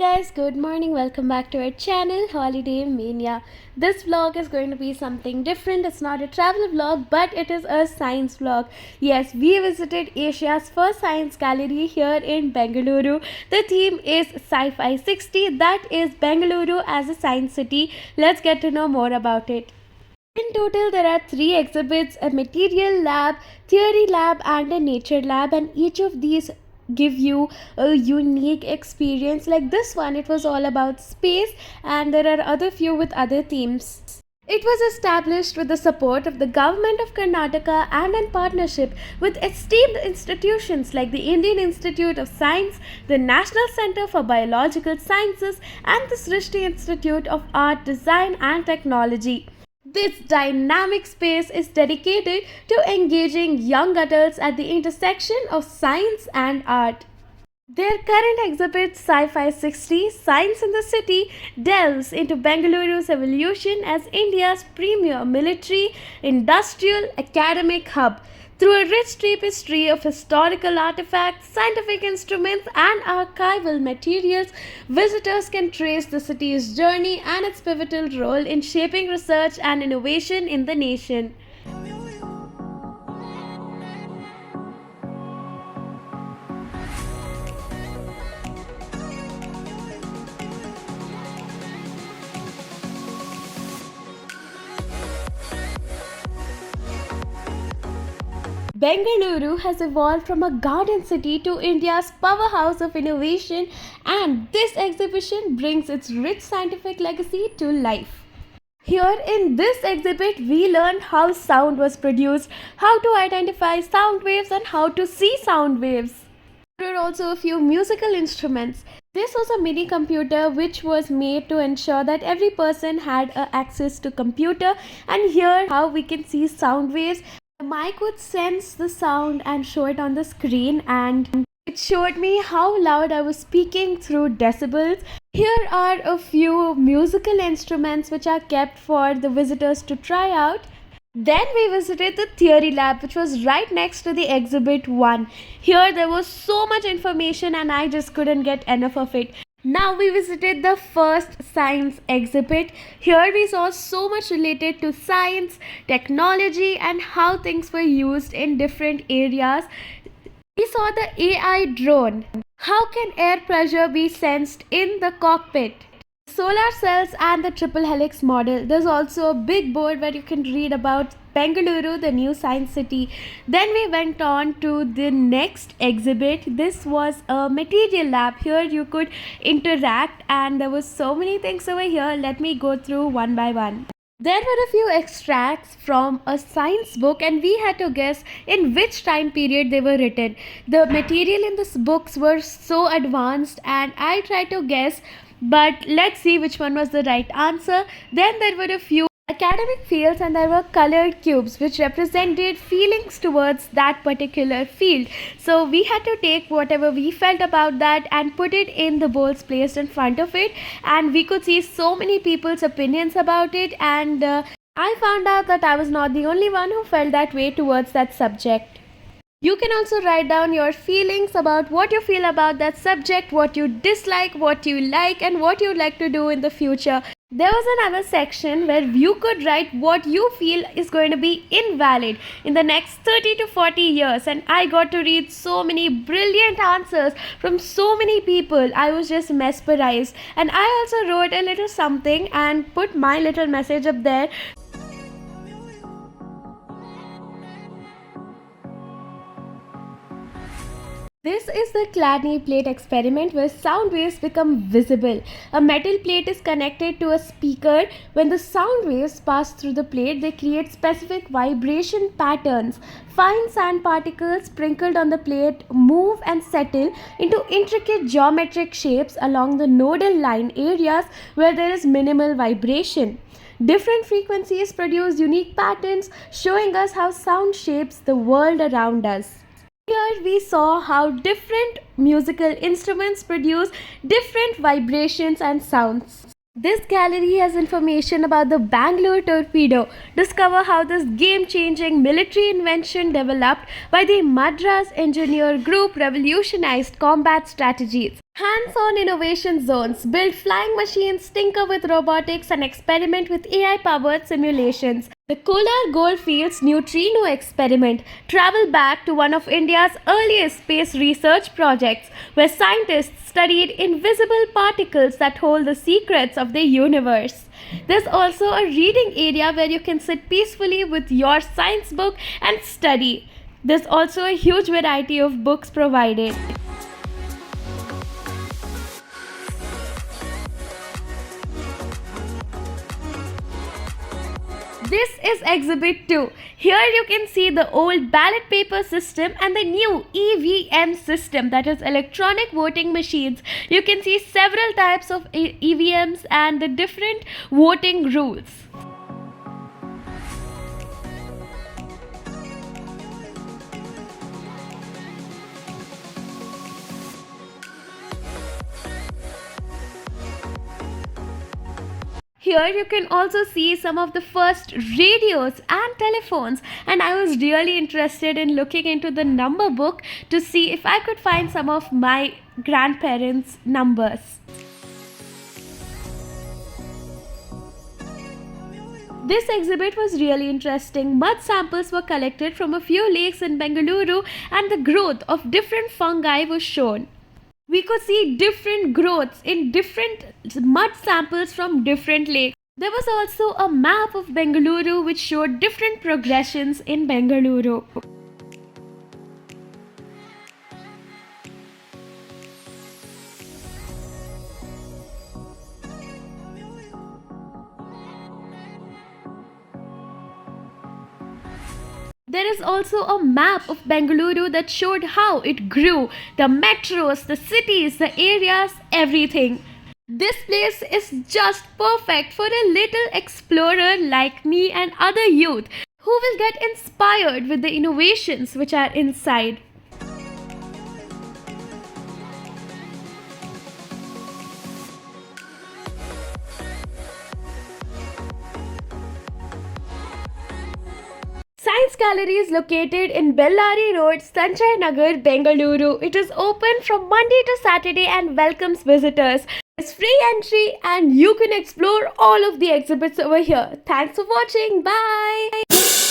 Guys, good morning. Welcome back to our channel Holiday Mania. This vlog is going to be something different. It's not a travel vlog, but it is a science vlog. Yes, we visited Asia's first science gallery here in Bengaluru. The theme is Sci-Fi 60. That is Bengaluru as a science city. Let's get to know more about it. In total, there are 3 exhibits: a material lab, theory lab, and a nature lab, and each of these give you a unique experience. Like this one, it was all about space, and there are other few with other themes. It was established with the support of the government of Karnataka and in partnership with esteemed institutions like the Indian Institute of Science, the National Center for Biological Sciences, and the Srishti Institute of Art, Design and Technology. This dynamic space is dedicated to engaging young adults at the intersection of science and art. Their current exhibit, Sci-Fi 60 Science in the City, delves into Bengaluru's evolution as India's premier military, industrial, academic hub. Through a rich tapestry of historical artifacts, scientific instruments, and archival materials, visitors can trace the city's journey and its pivotal role in shaping research and innovation in the nation. Bengaluru has evolved from a garden city to India's powerhouse of innovation, and this exhibition brings its rich scientific legacy to life. Here in this exhibit, we learned how sound was produced, how to identify sound waves, and how to see sound waves. There are also a few musical instruments. This was a mini computer which was made to ensure that every person had access to computer, and here how we can see sound waves. The mic would sense the sound and show it on the screen, and it showed me how loud I was speaking through decibels. Here are a few musical instruments which are kept for the visitors to try out. Then we visited the theory lab, which was right next to the exhibit 1. Here there was so much information and I just couldn't get enough of it. Now we visited the first science exhibit. Here we saw so much related to science, technology, and how things were used in different areas. We saw the AI drone. How can air pressure be sensed in the cockpit? Solar cells and the triple helix model. There's also a big board where you can read about Bengaluru, the new science city. Then we went on to the next exhibit. This was a material lab. Here you could interact, and there was so many things over here. Let me go through one by one. There were a few extracts from a science book, and we had to guess in which time period they were written. The material in these books were so advanced, and I tried to guess, but let's see which one was the right answer. Then there were a few academic fields, and there were colored cubes which represented feelings towards that particular field. So we had to take whatever we felt about that and put it in the bowls placed in front of it, and we could see so many people's opinions about it, and I found out that I was not the only one who felt that way towards that subject. You can also write down your feelings about what you feel about that subject, what you dislike, what you like, and what you'd like to do in the future. There was another section where you could write what you feel is going to be invalid in the next 30 to 40 years, and I got to read so many brilliant answers from so many people. I was just mesmerized, and I also wrote a little something and put my little message up there. This is the Chladni plate experiment where sound waves become visible. A metal plate is connected to a speaker. When the sound waves pass through the plate, they create specific vibration patterns. Fine sand particles sprinkled on the plate move and settle into intricate geometric shapes along the nodal line areas where there is minimal vibration. Different frequencies produce unique patterns, showing us how sound shapes the world around us. Here we saw how different musical instruments produce different vibrations and sounds. This gallery has information about the Bangalore torpedo. Discover how this game-changing military invention developed by the Madras Engineer Group revolutionized combat strategies. Hands-on innovation zones build flying machines, tinker with robotics, and experiment with AI-powered simulations. The Kolar Goldfields Neutrino Experiment travel back to one of India's earliest space research projects, where scientists studied invisible particles that hold the secrets of the universe. There's also a reading area where you can sit peacefully with your science book and study. There's also a huge variety of books provided. This is Exhibit 2. Here you can see the old ballot paper system and the new EVM system, that is electronic voting machines. You can see several types of EVMs and the different voting rules. Here you can also see some of the first radios and telephones, and I was really interested in looking into the number book to see if I could find some of my grandparents' numbers. This exhibit was really interesting. Mud samples were collected from a few lakes in Bengaluru and the growth of different fungi was shown. We could see different growths in different mud samples from different lakes. There was also a map of Bengaluru which showed different progressions in Bengaluru. There is also a map of Bengaluru that showed how it grew, the metros, the cities, the areas, everything. This place is just perfect for a little explorer like me and other youth who will get inspired with the innovations which are inside. Science Gallery is located in Bellary Road, Sanjay Nagar, Bengaluru. It is open from Monday to Saturday and welcomes visitors. It's free entry and you can explore all of the exhibits over here. Thanks for watching. Bye.